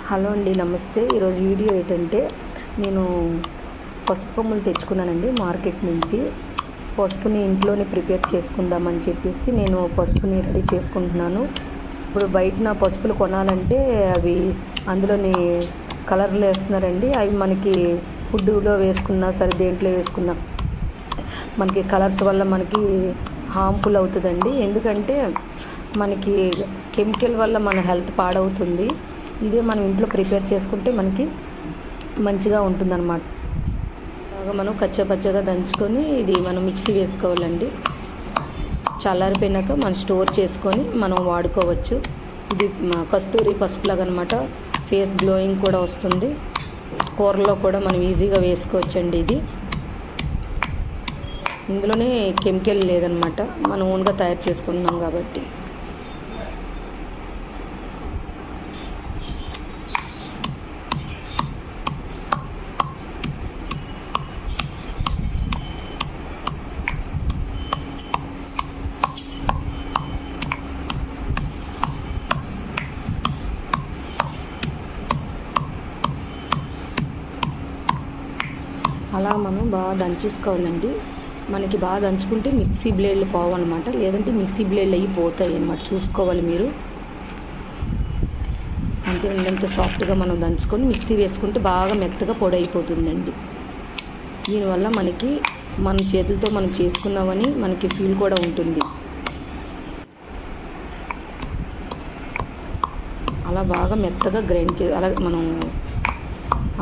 Hello అండి, నమస్తే. ఈరోజు వీడియో ఏంటంటే నేను పసుపు కొమ్ములు తెచ్చుకున్నానండి మార్కెట్ నుంచి. పసుపుని ఇంట్లోనే ప్రిపేర్ చేసుకుందామని చెప్పేసి నేను పసుపుని రెడీ చేసుకుంటున్నాను. ఇప్పుడు బయట పసుపులు కొనాలంటే అవి అందులోని కలర్లు వేస్తున్నారండి. అవి మనకి ఫుడ్లో వేసుకున్నా సరే, దేంట్లో వేసుకున్నా మనకి కలర్స్ వల్ల మనకి హార్మ్ఫుల్ అవుతుందండి. ఎందుకంటే మనకి కెమికల్ వల్ల మన హెల్త్ పాడవుతుంది. ఇదే మనం ఇంట్లో ప్రిపేర్ చేసుకుంటే మనకి మంచిగా ఉంటుందన్నమాట. బాగా మనం కచ్చాపచ్చగా దంచుకొని ఇది మనం మిక్సీ వేసుకోవాలండి. చల్లారిపోయినాక మనం స్టోర్ చేసుకొని మనం వాడుకోవచ్చు. ఇది కస్తూరి పసుపులాగా అనమాట. ఫేస్ గ్లోయింగ్ కూడా వస్తుంది. కూరలో కూడా మనం ఈజీగా వేసుకోవచ్చండి. ఇది ఇందులోనే కెమికల్ లేదనమాట, మనం ఓన్గా తయారు చేసుకుంటున్నాం కాబట్టి. అలా మనం బాగా దంచేసుకోవాలండి. మనకి బాగా దంచుకుంటే మిక్సీ బ్లేడ్లు పోవన్నమాట, లేదంటే మిక్సీ బ్లేడ్లు అవి పోతాయి అన్నమాట. చూసుకోవాలి మీరు. అంటే ఇంత సాఫ్ట్గా మనం దంచుకొని మిక్సీ వేసుకుంటే బాగా మెత్తగా పొడి అయిపోతుందండి. దీనివల్ల మనకి మన చేతులతో మనం చేసుకున్నామని మనకి ఫీల్ కూడా ఉంటుంది. అలా బాగా మెత్తగా గ్రైండ్ అలా మనం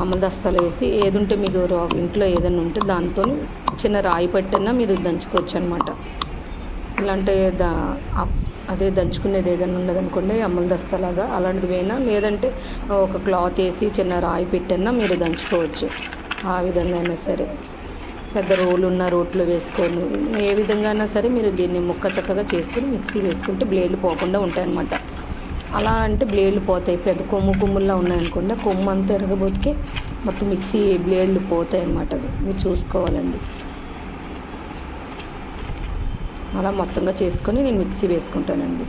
అమలదస్తాలు వేసి, ఏది ఉంటే మీకు ఇంట్లో ఏదైనా ఉంటే దాంతో చిన్న రాయి పట్టన్నా మీరు దంచుకోవచ్చు అనమాట. ఇలాంటి అదే దంచుకునేది ఏదైనా ఉండదనుకోండి, అమలదస్తలాగా అలాంటిది వేనా, లేదంటే ఒక క్లాత్ వేసి చిన్న రాయి పెట్టన్నా మీరు దంచుకోవచ్చు. ఆ విధంగా అయినా సరే, పెద్ద రోలు ఉన్న రోట్లో వేసుకొని ఏ విధంగా అయినా సరే మీరు దీన్ని ముక్క చక్కగా చేసుకొని మిక్సీ వేసుకుంటే బ్లేడ్లు పోకుండా ఉంటాయన్నమాట. అలా అంటే బ్లేడ్లు పోతాయి. పెద్ద కొమ్ముల్లా ఉన్నాయనుకోండి, కొమ్ము అంతా ఎరగబోతికే మొత్తం మిక్సీ బ్లేడ్లు పోతాయి అన్నమాట. మీరు చూసుకోవాలండి. అలా మొత్తంగా చేసుకొని నేను మిక్సీ వేసుకుంటానండి.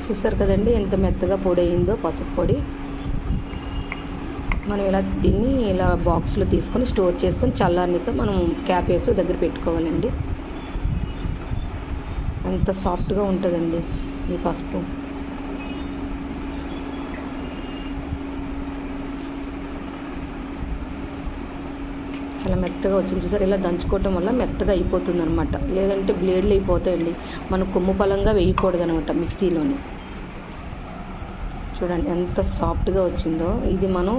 చూసారు కదండి ఎంత మెత్తగా పొడి అయిందో పసుపు పొడి. మనం ఇలా దీన్ని ఇలా బాక్స్లో తీసుకొని స్టోర్ చేసుకొని చల్లారినాక మనం క్యాప్ వేసి దగ్గర పెట్టుకోవాలండి. అంత సాఫ్ట్గా ఉంటుందండి ఈ పసుపు. చాలా మెత్తగా వచ్చింది. చూసారు, ఇలా దంచుకోవటం వల్ల మెత్తగా అయిపోతుంది అనమాట. లేదంటే బ్లేడ్లు అయిపోతాయండి. మనం కొమ్ము పలంగా వేయకూడదు అనమాట మిక్సీలోని. చూడండి ఎంత సాఫ్ట్గా వచ్చిందో. ఇది మనం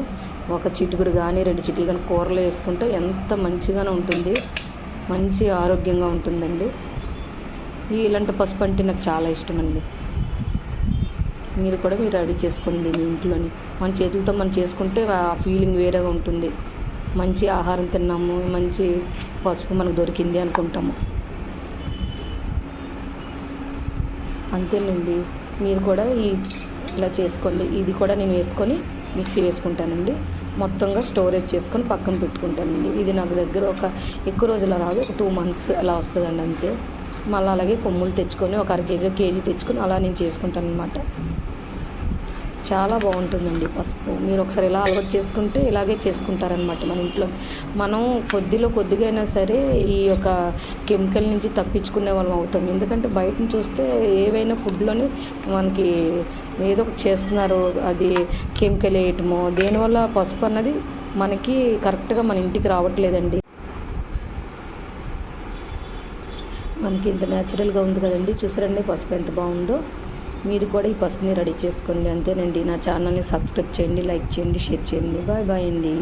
ఒక చిటికుడు కానీ 2 చిటికలు కానీ కూరలో వేసుకుంటే ఎంత మంచిగానే ఉంటుంది, మంచి ఆరోగ్యంగా ఉంటుందండి. ఇలాంటి పసుపు అంటే నాకు చాలా ఇష్టం అండి. మీరు కూడా రెడీ చేసుకోండి మీ ఇంట్లోని. మన చేతులతో మనం చేసుకుంటే ఆ ఫీలింగ్ వేరేగా ఉంటుంది. మంచి ఆహారం తిన్నాము, మంచి పసుపు మనకు దొరికింది అనుకుంటాము. అంతేనండి. మీరు కూడా ఇలా చేసుకోండి. ఇది కూడా నేను వేసుకొని మిక్సీ వేసుకుంటానండి. మొత్తంగా స్టోరేజ్ చేసుకొని పక్కన పెట్టుకుంటానండి. ఇది నాకు దగ్గర ఒక ఎక్కువ రోజులు రాదు, ఒక 2 months అలా వస్తుందండి అంతే. మళ్ళీ అలాగే కొమ్ములు తెచ్చుకొని ఒక కేజీ తెచ్చుకొని అలా నేను చేసుకుంటాను అనమాట. చాలా బాగుంటుందండి పసుపు. మీరు ఒకసారి ఇలా అలవాటు చేసుకుంటే ఇలాగే చేసుకుంటారనమాట. మన ఇంట్లో మనం కొద్దిగా అయినా సరే ఈ యొక్క కెమికల్ నుంచి తప్పించుకునే వాళ్ళం అవుతాం. ఎందుకంటే బయట నుంచి చూస్తే ఏవైనా ఫుడ్లోని మనకి ఏదో ఒకటి చేస్తున్నారు, అది కెమికల్ వేయటమో, దేనివల్ల పసుపు అన్నది మనకి కరెక్ట్గా మన ఇంటికి రావట్లేదండి. మనకి ఇంత న్యాచురల్గా ఉంది కదండి. చూసారండి పసుపు ఎంత బాగుందో. మీరు కూడా ఈ పసుపుని రెడీ చేసుకోండి. అంతేనండి. నా ఛానల్ని సబ్స్క్రైబ్ చేయండి, లైక్ చేయండి, షేర్ చేయండి. బాయ్ బాయ్ అండి.